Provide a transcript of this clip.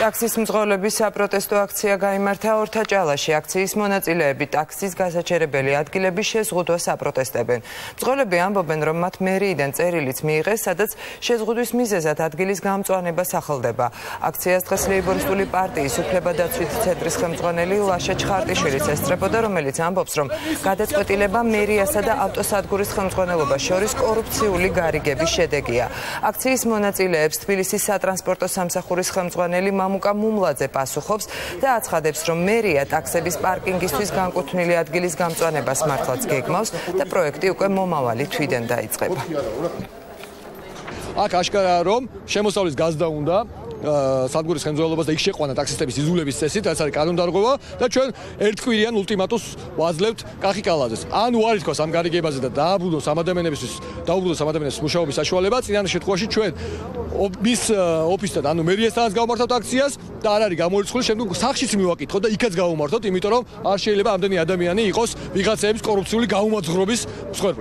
ტაქსის მძღოლების საპროტესტო აქცია გაიმართა ორთაჭალაში. აქციის მონაწილეები ტაქსის გასაჩერებელი ადგილების შეზღუდვას აპროტესტებენ. მძღოლები ამბობენ, რომ მათ მერიიდან წერილიც მიიღეს, სადაც შეზღუდვის მიზეზად ადგილის გამწვანება სახელდება. აქციას დღეს ლეიბორისტული პარტიის უფლებადაცვითი ცენტრის ხელმძღვანელი ლაშა ჩხარტიშვილიც ესწრებოდა, რომელიც ამბობს, რომ გადაწყვეტილება მერიასა და ავტოსადგურის ხელმძღვანელობას შორის კორუფციული გარიგების შედეგია. აქციის მონაწილეებს თბილისის სატრანსპორტო სამსახურის ხელმძღვანელი მამუკა მუმლაძე პასუხობს და აცხადებს, რომ მერია ტაქსების პარკინგისთვის განკუთვნილი ადგილის გამწვანებას მართლაც გეგმავს და პროექტი უკვე მომავალი თვიდან დაიწყება. აქ აშკარაა, რომ შემოსავლის გაზდა უნდა სადგურის ხელმძღვანელობას და იქ შეყვანა ტაქსისტების იზოლების წესით, რაც არის კანონდარღვევა და ჩვენ ერთკვირიან ულტიმატუმს ვაძლევთ კახიკალაძეს. ან უარი თქვას ამ გარიგებაზე და დაუბრუნოს ამ ადამიანების მუშაობის საშუალება, წინან შემთხვევაში ჩვენ მის ოფისთან, ანუ მერიასთანაც გავმართავთ აქციას და არ არის გამორიცხული, შემდგომ სახშიც მივაკითხოთ და იქაც გავუმართოთ, იმიტომ რომ არ შეიძლება ამდენი ადამიანი იყოს ვიღაცების კორუფციული გაუმაძღვრობის მსხვერპლი.